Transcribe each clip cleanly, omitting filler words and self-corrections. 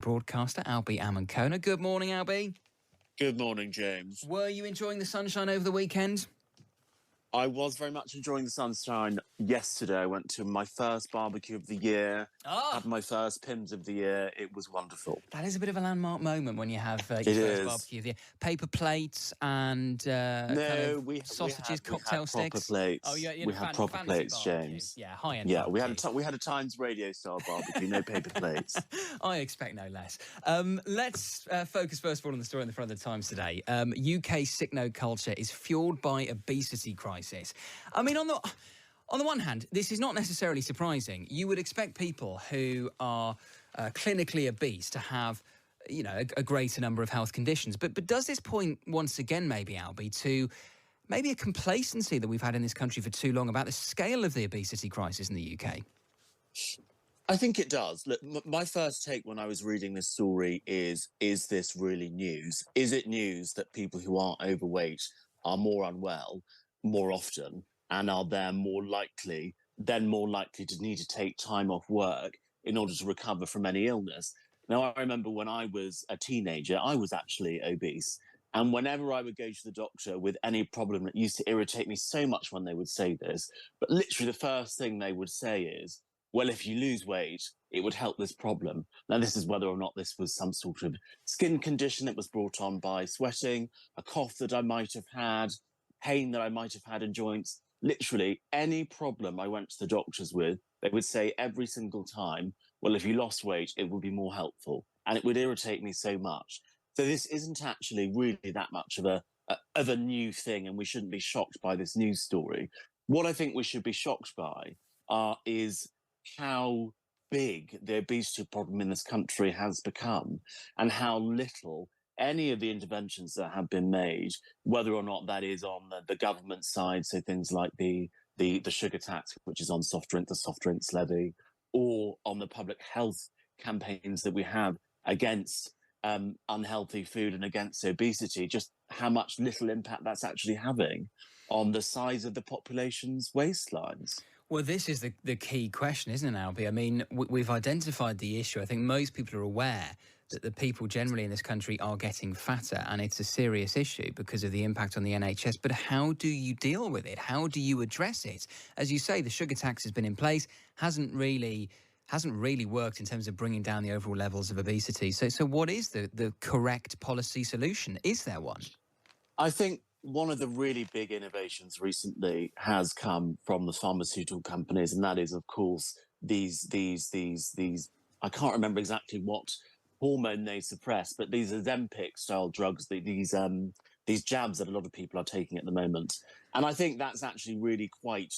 Broadcaster Albie Amankona. Good morning, Albie. Good morning, James. Were you enjoying the sunshine over the weekend? I was very much enjoying the sunshine yesterday. I went to my first barbecue of the year, had my first Pims of the year. It was wonderful. That is a bit of a landmark moment when you have your It first is. barbecue of the year. Paper plates and sausages, cocktail sticks. Proper plates. Oh, you we had proper plates, barbecue. James. Yeah, high-end Yeah, barbecue. we had a Times Radio style barbecue, no paper plates. I expect no less. Let's focus first of all on the story on the front of the Times today. UK sick note culture is fueled by obesity crisis. I mean, on the one hand, this is not necessarily surprising. You would expect people who are clinically obese to have, a greater number of health conditions. But does this point once again, maybe, Albie, to maybe a complacency that we've had in this country for too long about the scale of the obesity crisis in the UK? I think it does. Look, my first take when I was reading this story is this really news? Is it news that people who are overweight are more unwell more often and are more likely to need to take time off work in order to recover from any illness? Now, I remember when I was a teenager, I was actually obese. And whenever I would go to the doctor with any problem, that used to irritate me so much when they would say this, but literally the first thing they would say is, well, if you lose weight, it would help this problem. Now, this is whether or not this was some sort of skin condition that was brought on by sweating, a cough that I might have had, pain that I might have had in joints. Literally any problem I went to the doctors with, they would say every single time, well, if you lost weight, it would be more helpful. And it would irritate me so much. So this isn't actually really that much of a new thing, and we shouldn't be shocked by this news story. What I think we should be shocked by is how big the obesity problem in this country has become and how little any of the interventions that have been made, whether or not that is on the government side, so things like the sugar tax, which is on soft drink, the soft drinks levy, or on the public health campaigns that we have against unhealthy food and against obesity, just how much little impact that's actually having on the size of the population's waistlines. Well, this is the key question, isn't it, Albie? I mean, we've identified the issue. I think most people are aware that the people generally in this country are getting fatter, and it's a serious issue because of the impact on the NHS. But how do you deal with it? How do you address it? As you say, the sugar tax has been in place, hasn't really worked in terms of bringing down the overall levels of obesity. So what is the correct policy solution? Is there one? I think one of the really big innovations recently has come from the pharmaceutical companies, and that is, of course, these I can't remember exactly what hormone they suppress, but these Ozempic-style drugs, these jabs that a lot of people are taking at the moment. And I think that's actually really quite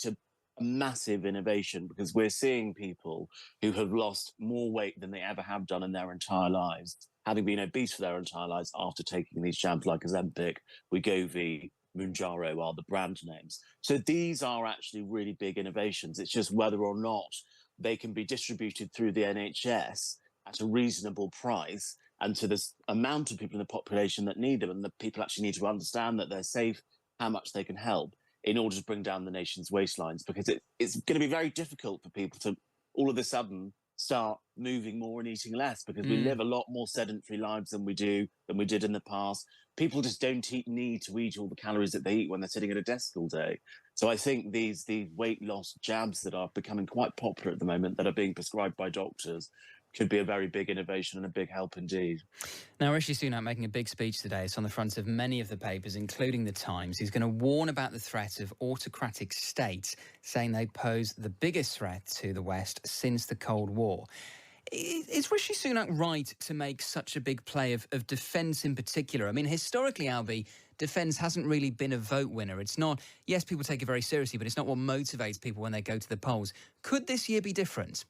a massive innovation, because we're seeing people who have lost more weight than they ever have done in their entire lives, having been obese for their entire lives after taking these jabs like Ozempic, Wegovy, Mounjaro are the brand names. So these are actually really big innovations. It's just whether or not they can be distributed through the NHS at a reasonable price and to this amount of people in the population that need them, and the people actually need to understand that they're safe, how much they can help in order to bring down the nation's waistlines, because it's going to be very difficult for people to all of a sudden start moving more and eating less, because we live a lot more sedentary lives than we did in the past. People just don't need to eat all the calories that they eat when they're sitting at a desk all day. So I think these weight loss jabs that are becoming quite popular at the moment, that are being prescribed by doctors, could be a very big innovation and a big help indeed. Now, Rishi Sunak making a big speech today. It's on the front of many of the papers, including the Times. He's going to warn about the threat of autocratic states, saying they pose the biggest threat to the West since the Cold War. Is Rishi Sunak right to make such a big play of defence in particular? I mean, historically, Albie, defence hasn't really been a vote winner. It's not, yes, people take it very seriously, but it's not what motivates people when they go to the polls. Could this year be different?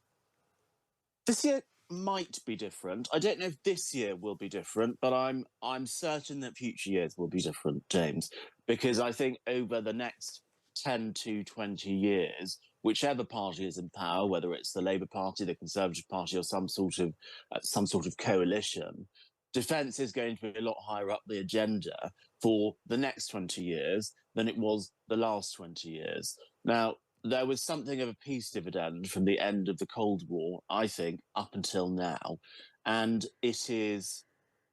This year might be different. I don't know if this year will be different, but I'm certain that future years will be different, James, because I think over the next 10 to 20 years, whichever party is in power, whether it's the Labour Party, the Conservative Party, or some sort of coalition, defence is going to be a lot higher up the agenda for the next 20 years than it was the last 20 years. Now, there was something of a peace dividend from the end of the Cold War, I think, up until now. And it is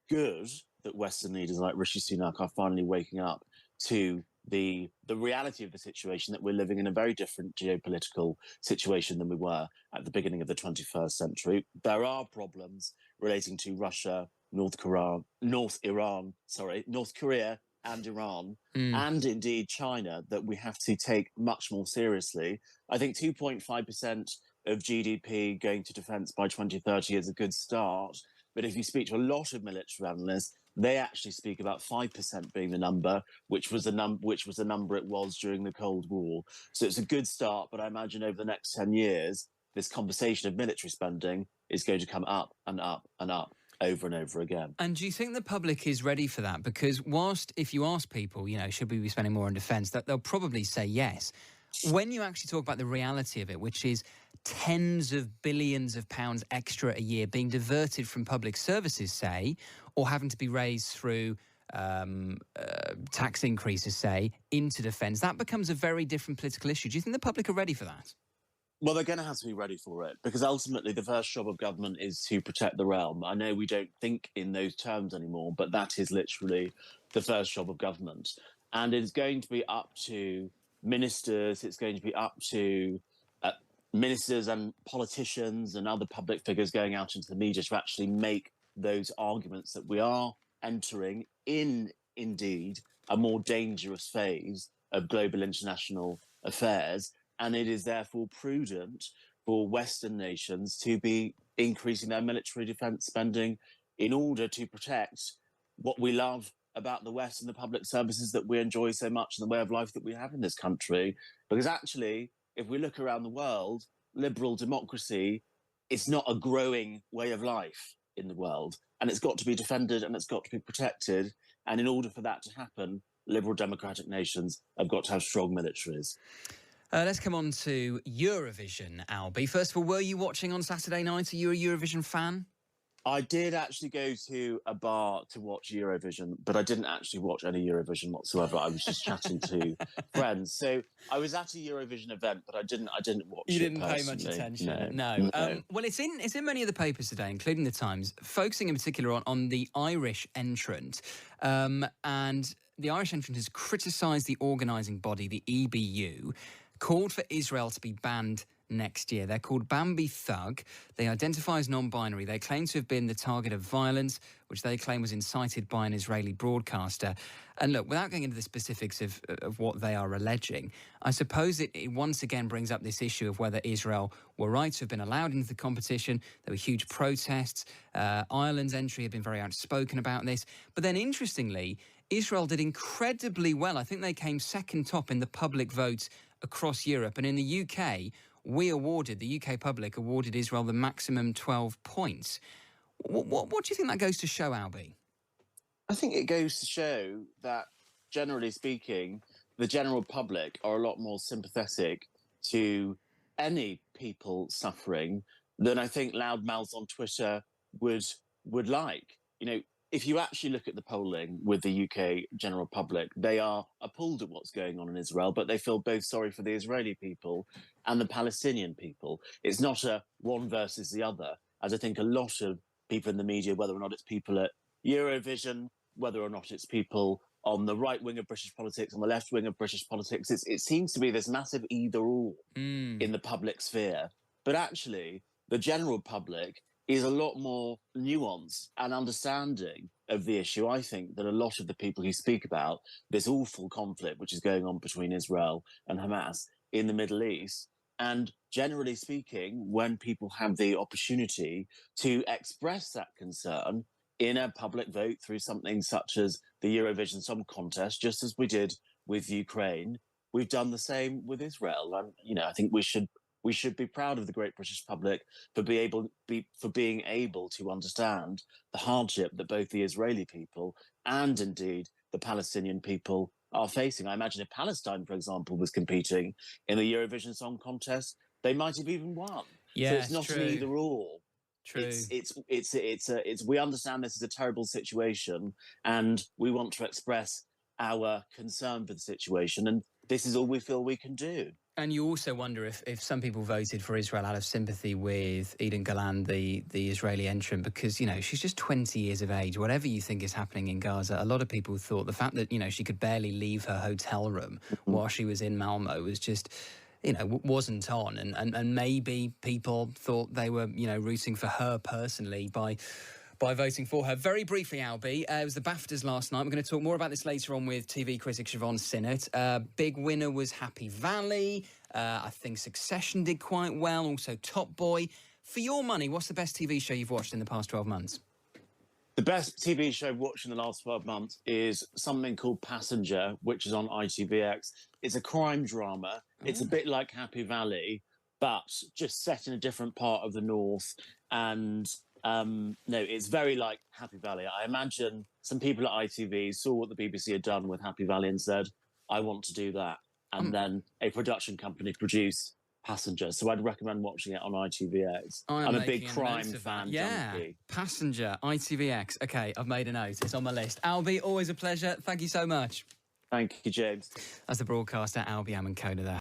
good that Western leaders like Rishi Sunak are finally waking up to the reality of the situation, that we're living in a very different geopolitical situation than we were at the beginning of the 21st century. There are problems relating to Russia, North Korea, and Iran, and indeed China, that we have to take much more seriously. I think 2.5% of GDP going to defence by 2030 is a good start. But if you speak to a lot of military analysts, they actually speak about 5% being the number, which was the number it was during the Cold War. So it's a good start, but I imagine over the next 10 years, this conversation of military spending is going to come up and up and up over and over again. And do you think the public is ready for that? Because whilst if you ask people, should we be spending more on defence, that they'll probably say yes. When you actually talk about the reality of it, which is tens of billions of pounds extra a year being diverted from public services, say, or having to be raised through tax increases, say, into defence, that becomes a very different political issue. Do you think the public are ready for that? Well, they're going to have to be ready for it, because ultimately the first job of government is to protect the realm. I know we don't think in those terms anymore, but that is literally the first job of government. And it's going to be up to ministers, it's going to be up to ministers and politicians and other public figures going out into the media to actually make those arguments that we are entering in, indeed, a more dangerous phase of global international affairs. And it is therefore prudent for Western nations to be increasing their military defence spending in order to protect what we love about the West and the public services that we enjoy so much and the way of life that we have in this country. Because actually, if we look around the world, liberal democracy is not a growing way of life in the world. And it's got to be defended and it's got to be protected. And in order for that to happen, liberal democratic nations have got to have strong militaries. Let's come on to Eurovision, Albie. First of all, were you watching on Saturday night? Are you a Eurovision fan? I did actually go to a bar to watch Eurovision, but I didn't actually watch any Eurovision whatsoever. I was just chatting to friends. So I was at a Eurovision event, but I didn't watch it. You didn't pay personally. much attention. No. Well, it's in many of the papers today, including the Times, focusing in particular on the Irish entrant. And the Irish entrant has criticised the organising body, the EBU, called for Israel to be banned next year. They're called Bambi Thug. They identify as non-binary. They claim to have been the target of violence, which they claim was incited by an Israeli broadcaster. And look, without going into the specifics of what they are alleging, I suppose it once again brings up this issue of whether Israel were right to have been allowed into the competition. There were huge protests. Ireland's entry had been very outspoken about this. But then, interestingly, Israel did incredibly well. I think they came second top in the public vote across Europe. And in the UK, the UK public awarded Israel the maximum 12 points. What do you think that goes to show, Albie? I think it goes to show that, generally speaking, the general public are a lot more sympathetic to any people suffering than I think loudmouths on Twitter would like. If you actually look at the polling with the UK general public, they are appalled at what's going on in Israel, but they feel both sorry for the Israeli people and the Palestinian people. It's not a one versus the other, as I think a lot of people in the media, whether or not it's people at Eurovision, whether or not it's people on the right wing of British politics, on the left wing of British politics, it seems to be this massive either-or in the public sphere. But actually, the general public is a lot more nuanced and understanding of the issue, I think, than a lot of the people who speak about this awful conflict which is going on between Israel and Hamas in the Middle East. And generally speaking, when people have the opportunity to express that concern in a public vote through something such as the Eurovision Song Contest, just as we did with Ukraine, we've done the same with Israel. And, I think we should be proud of the great British public for being able to understand the hardship that both the Israeli people and indeed the Palestinian people are facing. I imagine if Palestine, for example, was competing in the Eurovision Song Contest, they might have even won. Yeah, so it's not an either or. True. We understand this is a terrible situation, and we want to express our concern for the situation, and this is all we feel we can do. And you also wonder if some people voted for Israel out of sympathy with Eden Galan, the Israeli entrant, because, you know, she's just 20 years of age. Whatever you think is happening in Gaza, a lot of people thought the fact that, you know, she could barely leave her hotel room while she was in Malmo was just, you know, wasn't on. And maybe people thought they were, you know, rooting for her personally by voting for her. Very briefly, Albie, it was the BAFTAs last night. We're going to talk more about this later on with TV critic Siobhan Sinnott. Big winner was Happy Valley. I think Succession did quite well, also Top Boy. For your money, what's the best TV show you've watched in the past 12 months? The best TV show I've watched in the last 12 months is something called Passenger, which is on ITVX. It's a crime drama. It's a bit like Happy Valley, but just set in a different part of the north. And no, it's very like Happy Valley. I imagine some people at ITV saw what the BBC had done with Happy Valley and said, I want to do that. And then a production company produced Passenger. So I'd recommend watching it on ITVX. I'm a big crime fan. Yeah, junkie. Passenger, ITVX. OK, I've made a note. It's on my list. Albie, always a pleasure. Thank you so much. Thank you, James. That's the broadcaster, Albie Amankona there.